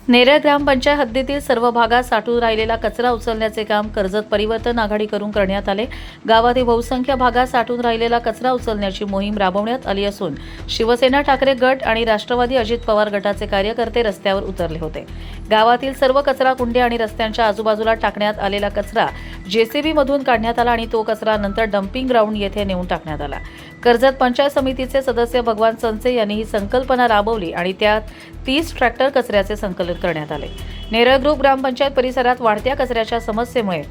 नेरळ ग्रामपंचायत हद्दीतील सर्व भागात साठून राहिलेला कचरा उचलण्याचे काम कर्जत परिवर्तन आघाडीकडून करण्यात आले। गावातील बहुसंख्य भागात साठून राहिलेला कचरा उचलण्याची मोहीम राबवण्यात आली असून शिवसेना ठाकरे गट आणि राष्ट्रवादी अजित पवार गटाचे कार्यकर्ते रस्त्यावर उतरले होते। गावातील सर्व कचरा कुंड्या आणि रस्त्यांच्या आजूबाजूला टाकण्यात आलेला कचरा जेसीबी मधून काढण्यात आला आणि तो कचरा नंतर डम्पिंग ग्राउंड येथे नेऊन टाकण्यात आला। कर्जत पंचायत समितीचे सदस्य भगवान संचे यांनी ही संकल्पना राबवली आणि त्यात 30 ट्रॅक्टर कचऱ्याचे संकलन करण्यात आले। नेरळ ग्रुप ग्रामपंचायत परिसरात वाढत्या कचऱ्याच्या समस्येमुळे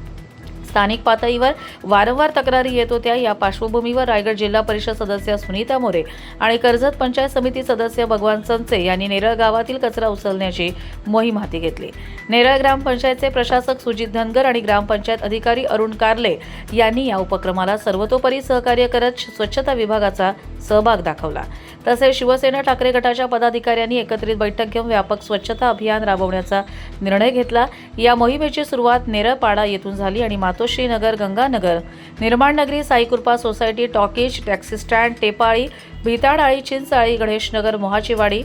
स्थानिक पातळीवर वारंवार तक्रारी येत होत्या। या पार्श्वभूमीवर रायगड जिल्हा परिषद सदस्य सुनीता मोरे आणि कर्जत पंचायत समिती सदस्य भगवान संचे यांनी नेरळ गावातील कचरा उचलण्याची मोहीम हाती घेतली। नेरळ ग्रामपंचायतचे प्रशासक सुजित धनगर आणि ग्रामपंचायत अधिकारी अरुण कारले यांनी या उपक्रमाला सर्वतोपरी सहकार्य करत स्वच्छता विभागाचा सहभाग दाखवला। तसेच शिवसेना ठाकरे गटाच्या पदाधिकाऱ्यांनी एकत्रित बैठक घेऊन व्यापक स्वच्छता अभियान राबवण्याचा निर्णय घेतला। या मोहिमेची सुरुवात नेरळपाडा येथून झाली आणि मातोश्री नगर, Ganganagar, Nirman Nagari, Saikripa society, talkies, taxi stand, Tepali, Bhitadali, Chinchali, Ganeshnagar, Mohachiwadi,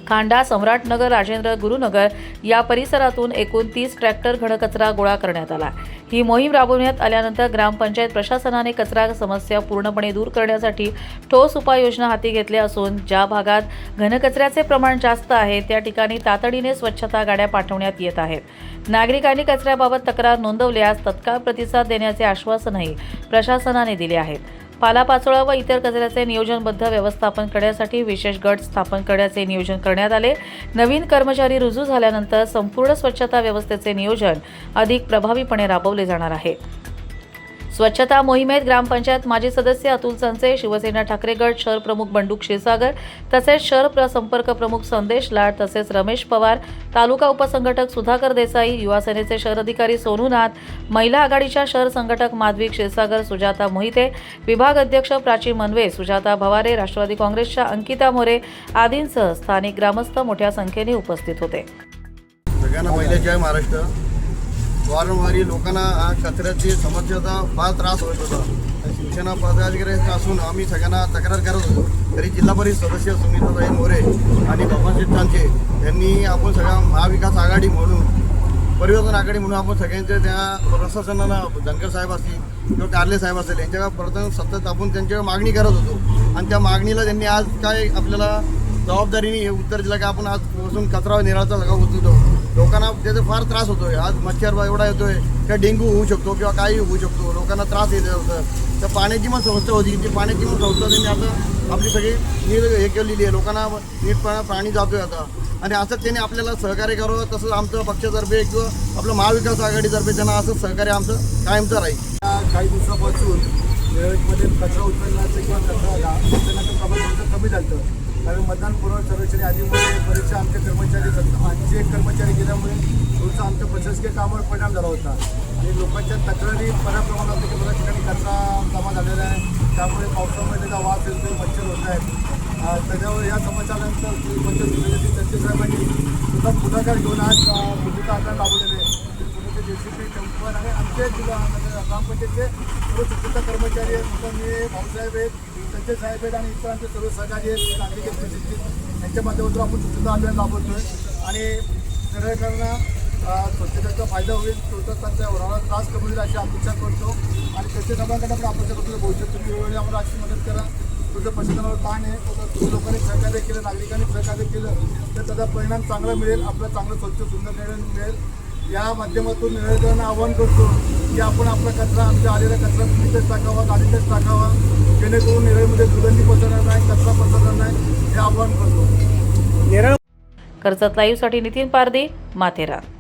Khanda, Samratnagar, Rajendra Gurunagar या परिसरातून एकूण 30 ट्रॅक्टर घनकचरा गोळा करण्यात आला। ही मोहीम राबवण्यात आल्यानंतर ग्रामपंचायत प्रशासनाने कचरा समस्या पूर्णपणे दूर करण्यासाठी ठोस उपाययोजना हाती घेतल्या असून ज्या भागात घनकचऱ्याचे प्रमाण जास्त आहे त्या ठिकाणी तातडीने स्वच्छता गाड्या पाठवण्यात येत आहेत। नागरिकांनी कचऱ्याबाबत तक्रार नोंदवल्यास तत्काळ प्रतिसाद देण्याचे आश्वासनही प्रशासनाने दिले आहे। पालापाचोळा व इतर कचऱ्याचे नियोजनबद्ध व्यवस्थापन करण्यासाठी विशेष गट स्थापन करण्याचे नियोजन करण्यात आले। नवीन कर्मचारी रुजू झाल्यानंतर संपूर्ण स्वच्छता व्यवस्थेचे नियोजन अधिक प्रभावीपणे राबवले जाणार आहे। स्वच्छता मोहिमेत ग्रामपंचायत माजी सदस्य अतुल संचे, शिवसेना ठाकरे गट शहर प्रमुख बंडू क्षीरसागर, तसेच शहर संपर्क प्रमुख संदेश लाड, तसेच रमेश पवार, तालुका उपसंघटक सुधाकर देसाई, युवा सेनेचे शहर अधिकारी सोनू नाथ, महिला आघाडीच्या शहर संघटक माधवी क्षीरसागर, सुजाता मोहिते, विभाग अध्यक्ष प्राची मनवे, सुजाता भवारे, राष्ट्रवादी काँग्रेसच्या अंकिता मोरे आदींसह स्थानिक ग्रामस्थ मोठ्या संख्येने उपस्थित होते। सगळ्यांना पहिले जय महाराष्ट्र। वारंवारी लोकांना कचऱ्याची समस्येचा फार त्रास होत होता। शिवसेना पदाधिकारी असून आम्ही सगळ्यांना तक्रार करत होतो, तरी जिल्हा परिषद सदस्य सुनीताताई मोरे आणि भगवान सांचे यांनी आपण सगळ्या महाविकास आघाडी म्हणून, परिवर्तन आघाडी म्हणून आपण सगळ्यांच्या त्या प्रशासनानं धनगर साहेब असतील किंवा कारले साहेब असेल यांच्याकडे सतत आपण त्यांच्याकडे मागणी करत होतो आणि त्या मागणीला त्यांनी आज काय आपल्याला जबाबदारीने उत्तर दिलं की आपण आजपासून कचरा निराळाचा लगाव उचलतो। लोकांना त्याचा फार त्रास होतोय। आज मच्छर एवढा येतोय किंवा डेंग्यू होऊ शकतो किंवा काही होऊ शकतो, लोकांना त्रास येत होतं। तर पाण्याची पण समस्या होती, ती पाण्याची पण समस्या त्यांनी आता आपली सगळी हे केलेली आहे। लोकांना नीटपणा पाणी जातोय आता आणि असं त्यांनी आपल्याला सहकार्य करावं। तसंच आमचं पक्षातर्फे किंवा आपलं महाविकास आघाडीतर्फे त्यांना असं सहकार्य आमचं कायमचं राहील। काही दिवसापासून मध्ये कचरा उचलण्याचं किंवा कचरा उचलण्याचं प्रमाण कमी झालं, कारण मतदान पूर्व सर्वेक्षण यादीमुळे बरेचसे आमचे कर्मचारी 81 कर्मचारी गेल्यामुळे थोडंसं आमच्या प्रशासकीय कामावर परिणाम झाला होता आणि लोकांच्या तक्रारी बऱ्या प्रमाणात की बऱ्याच ठिकाणी कचरा जमा झालेला आहे, त्यामुळे पावसामुळे त्याचा वास येतो, मच्छर होत आहेत। त्याच्यावर या समस्यानंतर पंचायत सचिव साहेबांनी सुद्धा पुढाकार घेऊन आज भूमिका आकार लावलेले आहे। पुण्याचे जेसीबी टेम्पर आणि आमचे ग्रामपंचायतचे सर्व स्वच्छता कर्मचारी आहेत, मी भाऊसाहेब आहेत, संजय साहेब आहेत आणि इतर आमचे सर्व सहकारी आहेत, नागरिक आहेत प्रशिक्षित, यांच्या माध्यमातून आपण स्वच्छता अभियान राबवतोय आणि नेरळकरांना स्वच्छतेचा फायदा होईल, तोच त्यांचा होणारा त्रास कमी होईल अशी अपेक्षा करतो आणि त्याच्या समाजाकडे पण अपेक्षा करतो भविष्यात तुम्ही वेळोवेळी आम्हाला अशी मदत करा। तुझं प्रशासनावर ताण आहे, तुम्ही लोकांनी सहकार्य केलं, नागरिकांनी सहकार्य केलं तर त्याचा परिणाम चांगला मिळेल, आपलं चांगलं स्वच्छ सुंदर नेरळ मिळेल। या माध्यमातून नेरळकरांना आवाहन करतो की आपण आपला कचरा, आमच्या आलेला कचरा तिथेच टाकावा, गाडीतच टाकावा, जेणेकरून नेरळमध्ये दुर्गंधी पसरणार नाही, कचरा पसरणार नाही, हे आवाहन करतो। कर्जत लाईव्हसाठी नितीन पारदी, माथेरान।